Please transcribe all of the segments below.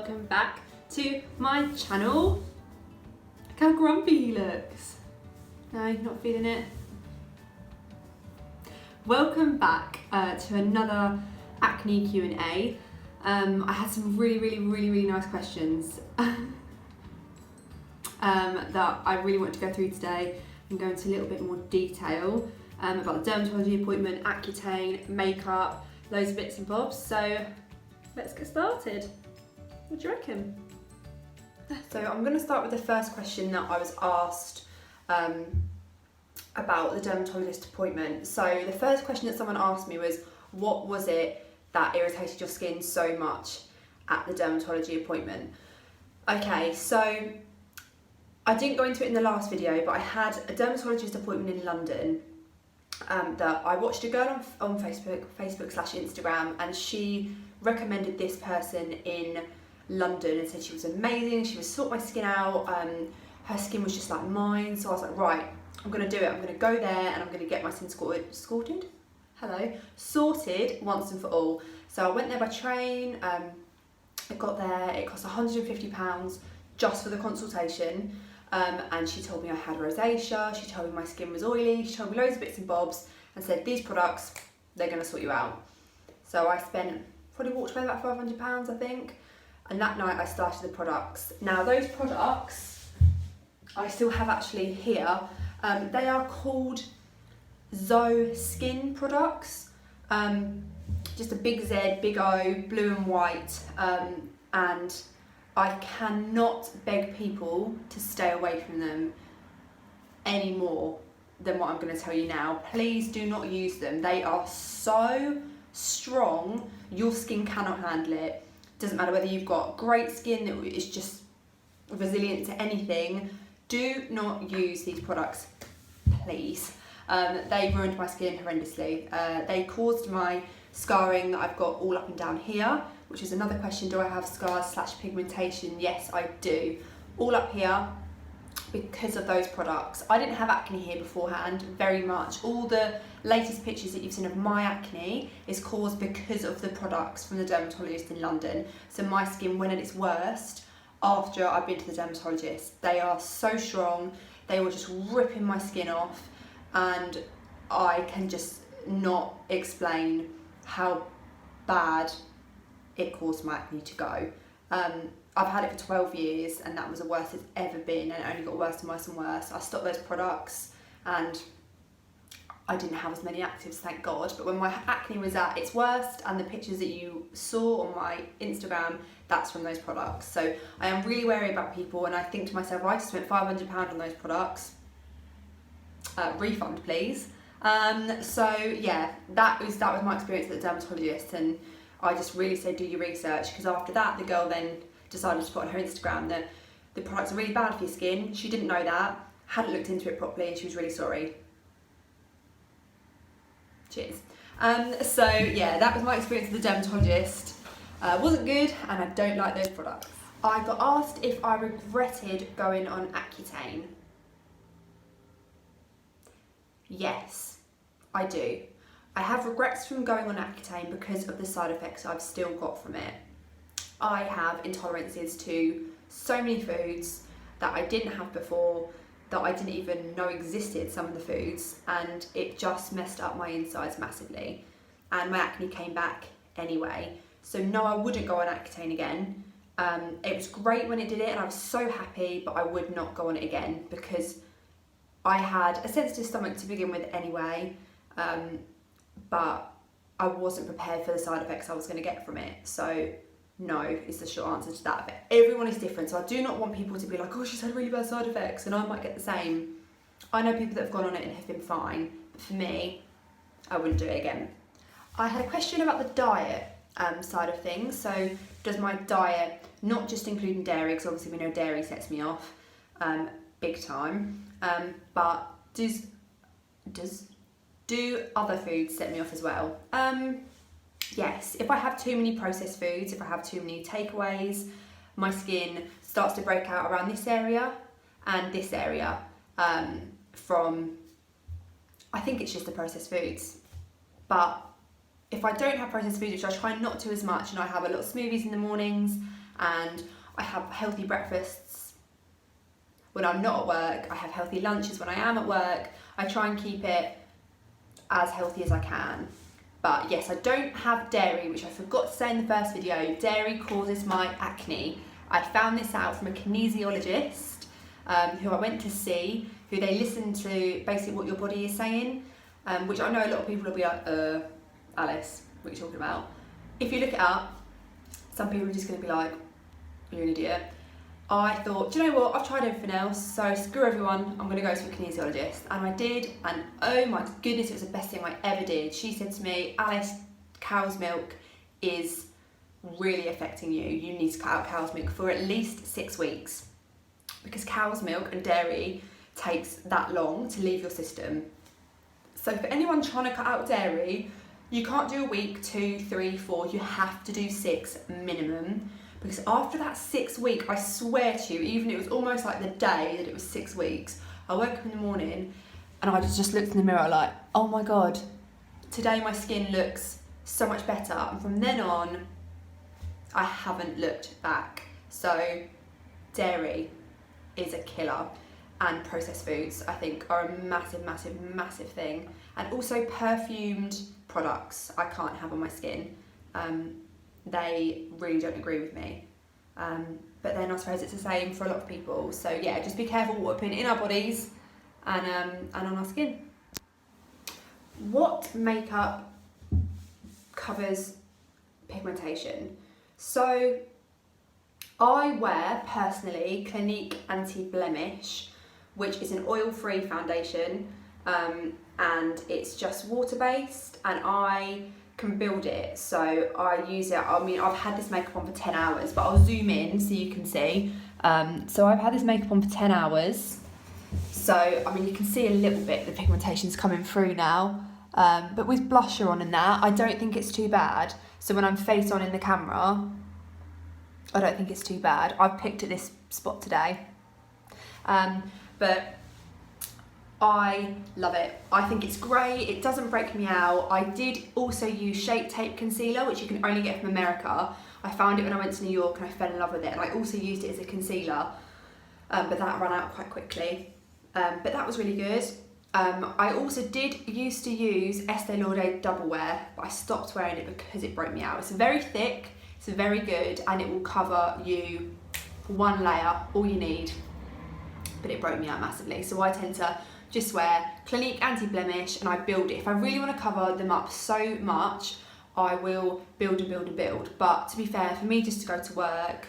welcome back to my channel. Look how grumpy he looks. No, not feeling it. Welcome back to another ACNE Q&A. I had some really nice questions that I really want to go through today and go into a little bit more detail about the dermatology appointment, Accutane, makeup, loads of bits and bobs. So let's get started. What do you reckon? So I'm going to start with the first question that I was asked about the dermatologist appointment. So the first question that someone asked me was, what was it that irritated your skin so much at the dermatology appointment? Okay, so I didn't go into it in the last video, but I had a dermatologist appointment in London that I watched a girl on Facebook/Instagram, and she recommended this person in London and said she was amazing, she would sort my skin out, her skin was just like mine. So I was like, right, I'm going to do it, I'm going to go there and I'm going to get my skin sorted once and for all. So I went there by train, I got there, it cost £150 just for the consultation, and she told me I had rosacea, she told me my skin was oily, she told me loads of bits and bobs and said these products, they're going to sort you out. So I probably walked away about £500 I think, and that night I started the products. Now those products I still have actually here. They are called Zoe Skin products, just a big Z, big O, blue and white, and I cannot beg people to stay away from them any more than what I'm going to tell you now. Please do not use them. They are so strong, your skin cannot handle it. Doesn't matter whether you've got great skin that is just resilient to anything, do not use these products, please. They ruined my skin horrendously. They caused my scarring that I've got all up and down here, which is another question, do I have scars/pigmentation? Yes, I do. All up here because of those products. I didn't have acne here beforehand, very much. All the latest pictures that you've seen of my acne is caused because of the products from the dermatologist in London. So my skin went at its worst after I've been to the dermatologist. They are so strong, they were just ripping my skin off, and I can just not explain how bad it caused my acne to go. I've had it for 12 years and that was the worst it's ever been, and it only got worse and worse and worse. I stopped those products and I didn't have as many actives, thank God, but when my acne was at its worst, and the pictures that you saw on my Instagram, that's from those products. So I am really wary about people, and I think to myself, I just spent £500 on those products, refund please. So yeah, that was my experience at the dermatologist, and I just really say do your research, because after that the girl then decided to put on her Instagram that the products are really bad for your skin. She didn't know that, hadn't looked into it properly, and she was really sorry. Cheers. So yeah, that was my experience with the dermatologist. Wasn't good, and I don't like those products. I got asked if I regretted going on Accutane. Yes, I do. I have regrets from going on Accutane because of the side effects I've still got from it. I have intolerances to so many foods that I didn't have before, that I didn't even know existed, some of the foods, and it just messed up my insides massively, and my acne came back anyway. So no, I wouldn't go on Accutane again. It was great when it did it and I was so happy, but I would not go on it again because I had a sensitive stomach to begin with anyway, but I wasn't prepared for the side effects I was going to get from it. So no is the short answer to that. But everyone is different, so I do not want people to be like, oh, she's had really bad side effects and I might get the same. I know people that have gone on it and have been fine, but for me, I wouldn't do it again. I had a question about the diet side of things. So does my diet, not just including dairy, because obviously we know dairy sets me off big time, but do other foods set me off as well? Yes, if I have too many processed foods, if I have too many takeaways, my skin starts to break out around this area and this area from, I think it's just the processed foods. But if I don't have processed foods, which I try not to as much, and I have a lot of smoothies in the mornings and I have healthy breakfasts when I'm not at work. I have healthy lunches when I am at work. I try and keep it as healthy as I can. But yes, I don't have dairy, which I forgot to say in the first video. Dairy causes my acne. I found this out from a kinesiologist who I went to see, who they listen to basically what your body is saying, which I know a lot of people will be like, Alice, what are you talking about? If you look it up, some people are just going to be like, you're an idiot. I thought, do you know what, I've tried everything else, so screw everyone, I'm going to go to a kinesiologist. And I did, and oh my goodness, it was the best thing I ever did. She said to me, Alice, cow's milk is really affecting you. You need to cut out cow's milk for at least 6 weeks, because cow's milk and dairy takes that long to leave your system. So for anyone trying to cut out dairy, you can't do a week, 2, 3, 4, you have to do 6 minimum. Because after that 6 week, I swear to you, even it was almost like the day that it was 6 weeks, I woke up in the morning and I just looked in the mirror like, oh my God, today my skin looks so much better. And from then on, I haven't looked back. So dairy is a killer, and processed foods, I think, are a massive, massive, massive thing. And also perfumed products I can't have on my skin. They really don't agree with me. But then I suppose it's the same for a lot of people. So yeah, just be careful what we're putting in our bodies and on our skin. What makeup covers pigmentation? So I wear, personally, Clinique Anti-Blemish, which is an oil-free foundation, and it's just water-based, and I can build it, so I use it. I mean, I've had this makeup on for 10 hours, but I'll zoom in so you can see. So I've had this makeup on for 10 hours. So, I mean, you can see a little bit the pigmentation's coming through now. But with blusher on and that, I don't think it's too bad. So when I'm face on in the camera, I don't think it's too bad. I've picked at this spot today. But I love it. I think it's great. It doesn't break me out. I did also use Shape Tape Concealer, which you can only get from America. I found it when I went to New York and I fell in love with it. And I also used it as a concealer, but that ran out quite quickly. But that was really good. I also used to use Estee Lauder Double Wear, but I stopped wearing it because it broke me out. It's very thick, it's very good, and it will cover you one layer, all you need. But it broke me out massively. So I tend to just wear Clinique Anti-Blemish and I build it. If I really want to cover them up so much, I will build and build and build. But to be fair, for me just to go to work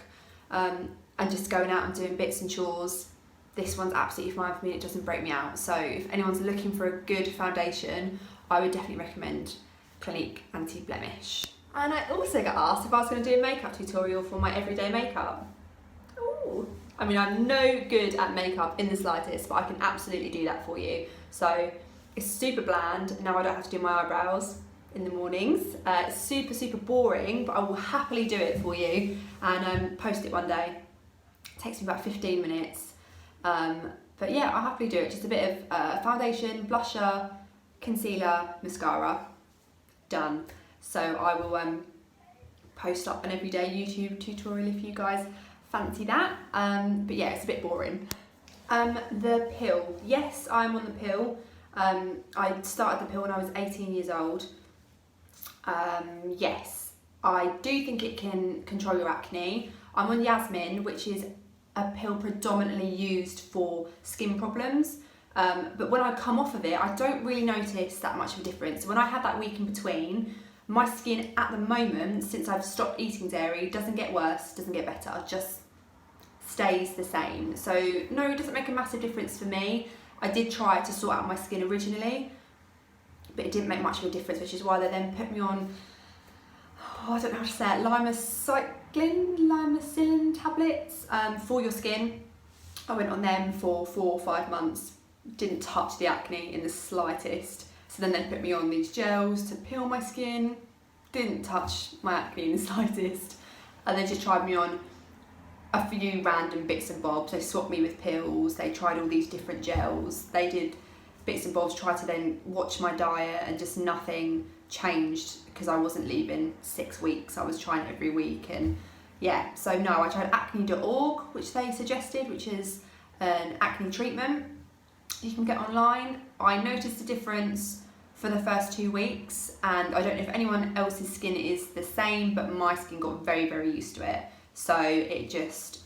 and just going out and doing bits and chores, this one's absolutely fine for me. It doesn't break me out. So if anyone's looking for a good foundation, I would definitely recommend Clinique Anti-Blemish. And I also got asked if I was going to do a makeup tutorial for my everyday makeup. Ooh. I mean, I'm no good at makeup in the slightest, but I can absolutely do that for you. So it's super bland. Now I don't have to do my eyebrows in the mornings. It's super, super boring, but I will happily do it for you and post it one day. It takes me about 15 minutes. But yeah, I'll happily do it. Just a bit of foundation, blusher, concealer, mascara, done. So I will post up an everyday YouTube tutorial if you guys fancy that. But yeah, it's a bit boring. The pill. Yes, I'm on the pill. I started the pill when I was 18 years old. Yes, I do think it can control your acne. I'm on Yasmin, which is a pill predominantly used for skin problems. But when I come off of it, I don't really notice that much of a difference. When I had that week in between, my skin at the moment, since I've stopped eating dairy, doesn't get worse, doesn't get better, just stays the same. So no, it doesn't make a massive difference for me. I did try to sort out my skin originally, but it didn't make much of a difference, which is why they then put me on, I don't know how to say it, limacillin tablets for your skin. I went on them for 4 or 5 months, didn't touch the acne in the slightest. So then they put me on these gels to peel my skin, didn't touch my acne in the slightest. And they just tried me on a few random bits and bobs. They swapped me with pills, they tried all these different gels, they did bits and bobs, tried to then watch my diet, and just nothing changed because I wasn't leaving 6 weeks. I was trying every week and yeah, so no, I tried ACNE.org, which they suggested, which is an acne treatment you can get online. I noticed a difference for the first 2 weeks, and I don't know if anyone else's skin is the same, but my skin got very, very used to it. So it just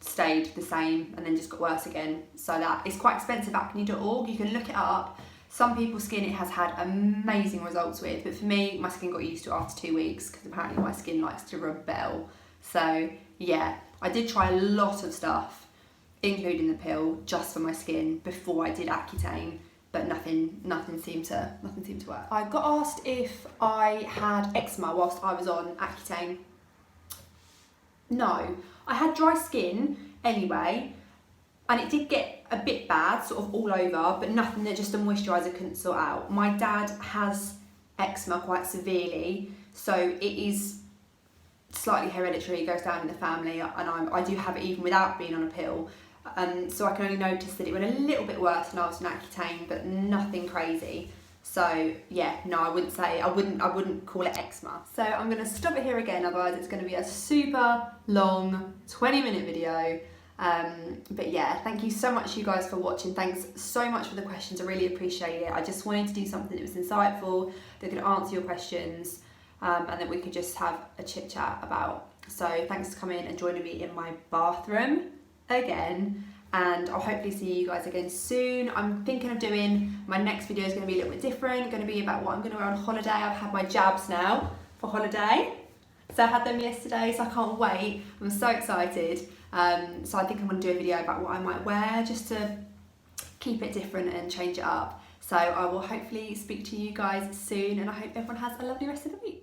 stayed the same and then just got worse again. So that is quite expensive, ACNE.org. You can look it up. Some people's skin it has had amazing results with, but for me, my skin got used to it after 2 weeks because apparently my skin likes to rebel. So yeah, I did try a lot of stuff, including the pill, just for my skin before I did Accutane, but nothing seemed to work. I got asked if I had eczema whilst I was on Accutane. No, I had dry skin anyway, and it did get a bit bad, sort of all over, but nothing that just a moisturiser couldn't sort out. My dad has eczema quite severely, so it is slightly hereditary, it goes down in the family, and I do have it even without being on a pill. So I can only notice that it went a little bit worse when I was on Accutane, but nothing crazy. So yeah, no, I wouldn't call it eczema. So I'm going to stop it here again, otherwise it's going to be a super long 20-minute video. But yeah, thank you so much you guys for watching. Thanks so much for the questions, I really appreciate it. I just wanted to do something that was insightful, that could answer your questions, and that we could just have a chit chat about. So thanks for coming and joining me in my bathroom again, and I'll hopefully see you guys again soon. I'm thinking of doing, my next video is going to be a little bit different, going to be about what I'm going to wear on holiday. I've had my jabs now for holiday, so I had them yesterday, so I can't wait. I'm so excited. So I think I'm going to do a video about what I might wear, just to keep it different and change it up. So I will hopefully speak to you guys soon, and I hope everyone has a lovely rest of the week.